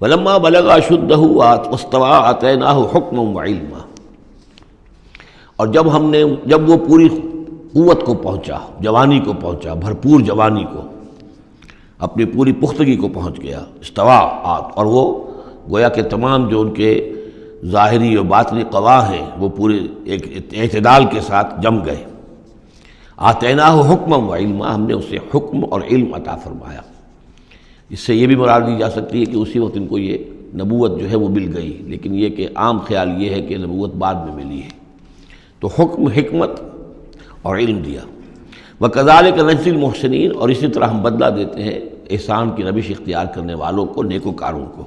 ولما بلغ اشدہ واستوى آتیناہ حکما وعلما، اور جب وہ پوری قوت کو پہنچا، جوانی کو پہنچا، بھرپور جوانی کو، اپنی پوری پختگی کو پہنچ گیا، استوا اور وہ گویا کہ تمام جو ان کے ظاہری اور باطنی قوا ہیں وہ پورے ایک اعتدال کے ساتھ جم گئے۔ آتیناہ حکما وعلما، ہم نے اسے حکم اور علم عطا فرمایا۔ اس سے یہ بھی مراد دی جا سکتی ہے کہ اسی وقت ان کو یہ نبوت جو ہے وہ مل گئی، لیکن یہ کہ عام خیال یہ ہے کہ نبوت بعد میں ملی ہے۔ تو حکم، حکمت اور علم دیا۔ وَكَذَلِكَ نَجْزِي الْمُحْسِنِينَ، اور اسی طرح ہم بدلہ دیتے ہیں احسان کی روش اختیار کرنے والوں کو، نیکوکاروں کو۔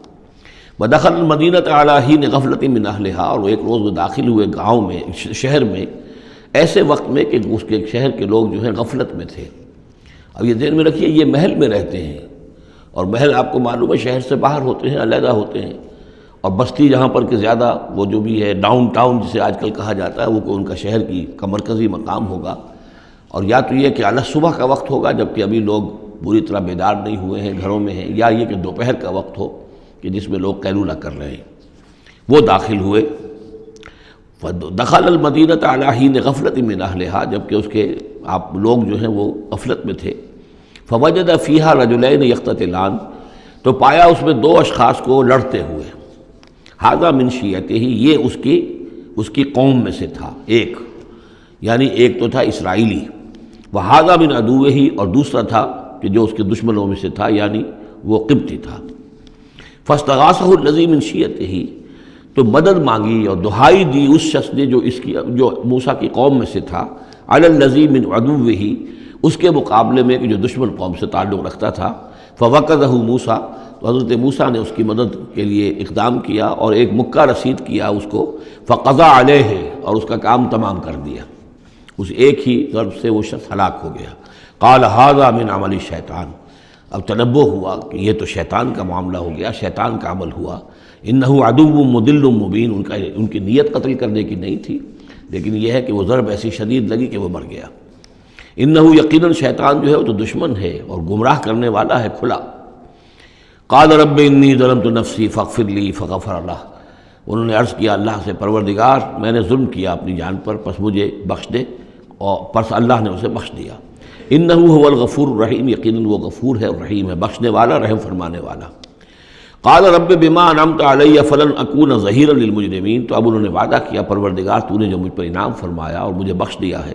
وَدَخَلَ الْمَدِينَةَ عَلَىٰ حِينِ غَفْلَةٍ مِّنْ أَهْلِهَا، اور ایک روز وہ داخل ہوئے گاؤں میں، شہر میں، ایسے وقت میں کہ اس کے شہر کے لوگ جو ہیں غفلت میں تھے۔ اب یہ ذہن میں رکھیے، یہ محل میں رہتے ہیں، اور محل آپ کو معلوم ہے شہر سے باہر ہوتے ہیں، علیحدہ ہوتے ہیں، اور بستی جہاں پر کہ زیادہ وہ جو بھی ہے ڈاؤن ٹاؤن جسے آج کل کہا جاتا ہے، وہ ان کا شہر کا مرکزی مقام ہوگا، اور یا تو یہ کہ اعلیٰ صبح کا وقت ہوگا جبکہ ابھی لوگ پوری طرح بیدار نہیں ہوئے ہیں، گھروں میں ہیں، یا یہ کہ دوپہر کا وقت ہو کہ جس میں لوگ قیلولہ کر رہے ہیں۔ وہ داخل ہوئے، دخل المدینۃ علی حین غفلۃ من اہلہا، جبکہ اس کے آپ لوگ جو ہیں وہ غفلت میں تھے۔ فوجد فیہا رجلین یقتتلان، تو پایا اس میں دو اشخاص کو لڑتے ہوئے۔ ھذا من شیعتہ، یہ اس کی قوم میں سے تھا، ایک یعنی ایک تو تھا اسرائیلی، وھذا من عدوہ، اور دوسرا تھا کہ جو اس کے دشمنوں میں سے تھا، یعنی وہ قبطی تھا۔ فاستغاثہ الذی من شیعتہ، تو مدد مانگی اور دہائی دی اس شخص نے جو موسیٰ کی قوم میں سے تھا، علی الذی من عدوہ، اس کے مقابلے میں کہ جو دشمن قوم سے تعلق رکھتا تھا۔ فوقظہ موسیٰ، تو حضرت موسیٰ نے اس کی مدد کے لیے اقدام کیا اور ایک مکہ رسید کیا اس کو، فقضى علیہ، اور اس کا کام تمام کر دیا، اس ایک ہی ضرب سے وہ شخص ہلاک ہو گیا۔ قال ھذا من عمل الشیطان، اب تنبہ ہوا کہ یہ تو شیطان کا معاملہ ہو گیا، شیطان کا عمل ہوا۔ انہ عدو مضل مبین، ان کی نیت قتل کرنے کی نہیں تھی، لیکن یہ ہے کہ وہ ضرب ایسی شدید لگی کہ وہ مر گیا۔ انہ یقیناً شیطان جو ہے وہ تو دشمن ہے اور گمراہ کرنے والا ہے کھلا۔ قال رب انی ظلمت نفسی فاغفر لی فغفر لہ، انہوں نے عرض کیا اللہ سے، پروردگار میں نے ظلم کیا اپنی جان پر، پس مجھے بخش دے، اور پس اللہ نے اسے بخش دیا۔ انہ هو الغفور الرحیم، یقیناً وہ غفور ہے اور رحیم ہے، بخشنے والا، رحم فرمانے والا۔ قال رب بما انعمت علی فلن اکون ظہیرا للمجرمین، تو اب انہوں نے وعدہ کیا پروردگار تو نے جو مجھ پر انعام فرمایا اور مجھے بخش دیا ہے،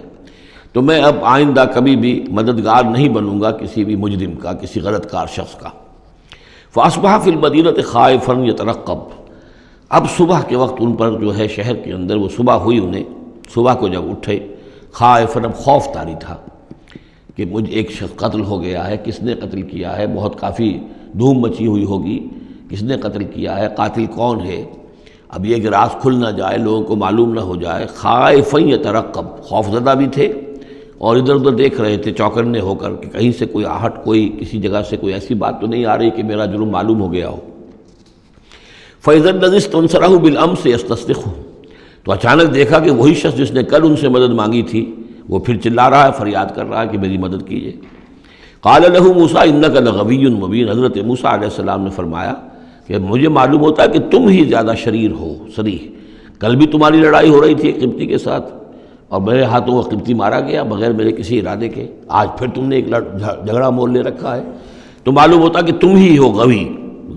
تو میں اب آئندہ کبھی بھی مددگار نہیں بنوں گا کسی بھی مجرم کا، کسی غلط کار شخص کا۔ فاصبح فی المدینۃ خائفا یترقب، اب صبح کے وقت ان پر جو ہے شہر کے اندر، وہ صبح ہوئی انہیں، صبح کو جب اٹھے، خائفا، اب خوف طاری تھا کہ مجھ ایک شخص قتل ہو گیا ہے، کس نے قتل کیا ہے، بہت کافی دھوم مچی ہوئی ہوگی، کس نے قتل کیا ہے، قاتل کون ہے، اب یہ کہ راز کھل نہ جائے، لوگوں کو معلوم نہ ہو جائے۔ خائفا یترقب، خوف زدہ بھی تھے اور ادھر ادھر دیکھ رہے تھے چوکنے ہو کر کہ کہیں سے کوئی آہٹ، کوئی کسی جگہ سے کوئی ایسی بات تو نہیں آ رہی کہ میرا جرم معلوم ہو گیا ہو۔ فَإِذَا الَّذِي اسْتَنصَرَهُ بِالْأَمْسِ يَسْتَصْرِخُهُ، تو اچانک دیکھا کہ وہی شخص جس نے کل ان سے مدد مانگی تھی وہ پھر چلا رہا ہے، فریاد کر رہا ہے کہ میری مدد کیجیے۔ قَالَ لَهُ مُوسَىٰ إِنَّكَ لَغَوِيٌّ مُبِينٌ، حضرت موسیٰ علیہ السلام نے فرمایا کہ مجھے معلوم ہوتا ہے کہ تم ہی زیادہ شریر ہو، صریح، کل بھی تمہاری لڑائی ہو رہی تھی ایک قبطی کے ساتھ اور میرے ہاتھوں وہ قبطی مارا گیا بغیر میرے کسی ارادے کے، آج پھر تم نے ایک جھگڑا مول لے رکھا ہے، تو معلوم ہوتا کہ تم ہی ہو غوی،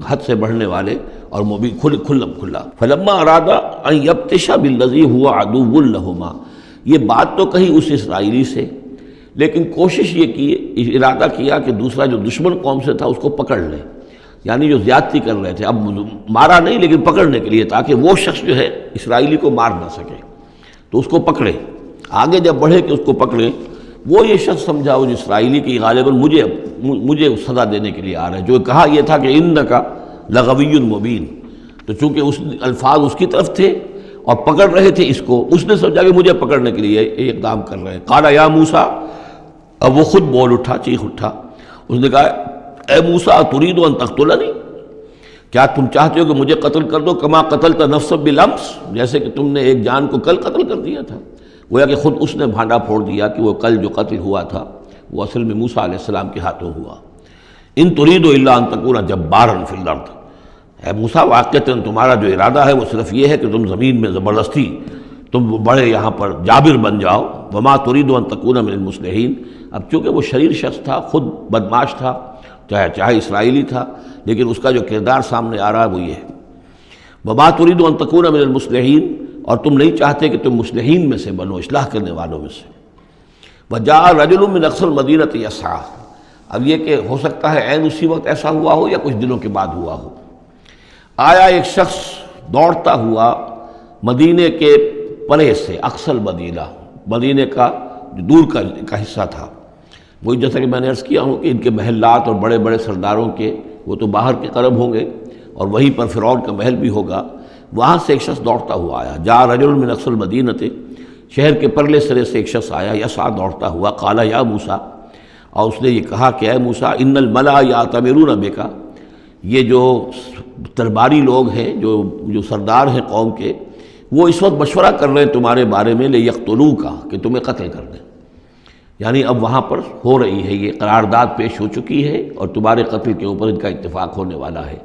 حد سے بڑھنے والے، اور مبین، کھلا۔ فلما اراد ان یبطش بالذی هو عدو لہما، یہ بات تو کہی اس اسرائیلی سے، لیکن کوشش یہ کی، ارادہ کیا کہ دوسرا جو دشمن قوم سے تھا اس کو پکڑ لے، یعنی جو زیادتی کر رہے تھے، اب مارا نہیں لیکن پکڑنے کے لیے، تاکہ وہ شخص جو ہے اسرائیلی کو مار نہ سکے، تو اس کو پکڑے، آگے جب بڑھے کہ اس کو پکڑے، وہ یہ شخص سمجھا وہ اسرائیلی کی غالباً مجھے سزا دینے کے لیے آ رہا ہے، جو کہا یہ تھا کہ انک لغوی مبین، تو چونکہ اس الفاظ اس کی طرف تھے اور پکڑ رہے تھے اس کو، اس نے سمجھا کہ مجھے پکڑنے کے لیے یہ اقدام کر رہے ہیں۔ قال یا موسیٰ، اب وہ خود بول اٹھا، چیخ اٹھا، اس نے کہا اے موسیٰ ترید ان تقتلنی، کیا تم چاہتے ہو کہ مجھے قتل کر دو، کما قتلت نفسا بالامس، جیسے کہ تم نے ایک جان کو کل قتل کر دیا تھا۔ گویا کہ خود اس نے بھانڈا پھوڑ دیا کہ وہ کل جو قتل ہوا تھا وہ اصل میں موسیٰ علیہ السلام کے ہاتھوں ہوا۔ ان ترید الا ان تکون جبارا فی الارض، اے موسیٰ واقعتاً تمہارا جو ارادہ ہے وہ صرف یہ ہے کہ تم زمین میں زبردستی تم بڑے یہاں پر جابر بن جاؤ. وما تريد ان تكون من المصلحين. اب چونکہ وہ شریر شخص تھا، خود بدمعاش تھا، چاہے اسرائیلی تھا، لیکن اس کا جو کردار سامنے آ رہا ہے وہ یہ ہے. وما تريد ان تكون من المصلحين. اور تم نہیں چاہتے کہ تم مصلحین میں سے بنو، اصلاح کرنے والوں میں سے. وجاء رجل من اقصى المدينة يسعى. اب یہ کہ ہو سکتا ہے عین اسی وقت ایسا ہوا ہو یا کچھ دنوں کے بعد ہوا ہو. آیا ایک شخص دوڑتا ہوا مدینے کے پرے سے، اقصى المدینہ، مدینے کا جو دور کا حصہ تھا. وہی جیسا کہ میں نے عرض کیا ہوں کہ ان کے محلات اور بڑے بڑے سرداروں کے وہ تو باہر کے قرب ہوں گے، اور وہیں پر فرعون کا محل بھی ہوگا. وہاں سے ایک شخص دوڑتا ہوا آیا. جاء رجل من اقصى المدینة. شہر کے پرلے سرے سے ایک شخص آیا، یسعی دوڑتا ہوا. قال یا موسیٰ. اور اس نے یہ کہا کہ اے موسیٰ، ان الملأ یأتمرون بک. یہ جو درباری لوگ ہیں، جو سردار ہیں قوم کے، وہ اس وقت مشورہ کر رہے ہیں تمہارے بارے میں، لیقتلوک، کہ تمہیں قتل کر دیں. یعنی اب وہاں پر ہو رہی ہے، یہ قرارداد پیش ہو چکی ہے اور تمہارے قتل کے اوپر ان کا اتفاق ہونے والا ہے.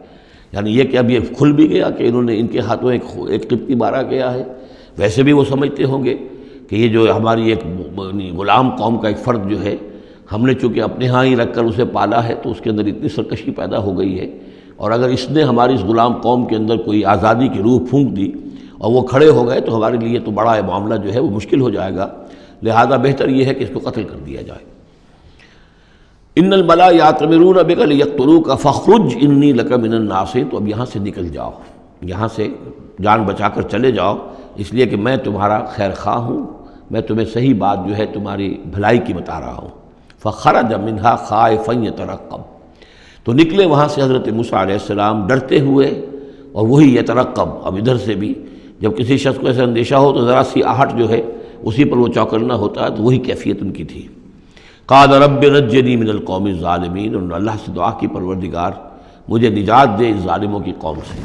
یعنی یہ کہ اب یہ کھل بھی گیا کہ انہوں نے ان کے ہاتھوں ایک قبطی مارا گیا ہے. ویسے بھی وہ سمجھتے ہوں گے کہ یہ جو ہماری ایک غلام قوم کا ایک فرد جو ہے، ہم نے چونکہ اپنے ہاں ہی رکھ کر اسے پالا ہے تو اس کے اندر اتنی سرکشی پیدا ہو گئی ہے، اور اگر اس نے ہماری اس غلام قوم کے اندر کوئی آزادی کی روح پھونک دی اور وہ کھڑے ہو گئے تو ہمارے لیے تو بڑا معاملہ جو ہے وہ مشکل ہو جائے گا. لہذا بہتر یہ ہے کہ اس کو قتل کر دیا جائے. ان الملأ یأتمرون بک لیقتلوک فاخرج انی لک من الناصحین. تو اب یہاں سے نکل جاؤ، یہاں سے جان بچا کر چلے جاؤ، اس لیے کہ میں تمہارا خیر خواہ ہوں، میں تمہیں صحیح بات جو ہے تمہاری بھلائی کی بتا رہا ہوں. فخرج منہا خائفا یترقب. تو نکلے وہاں سے حضرت موسیٰ علیہ السلام ڈرتے ہوئے، اور وہی یترقب. اب ادھر سے بھی جب کسی شخص کو ایسا اندیشہ ہو تو ذرا سی آہٹ جو ہے اسی پر وہ چوکنا ہوتا ہے، تو وہی کیفیت ان کی تھی. قال رب نجنی من القوم الظالمین. انہوں نے اللہ سے دعا کی، پروردگار مجھے نجات دے اس ظالموں کی قوم سے.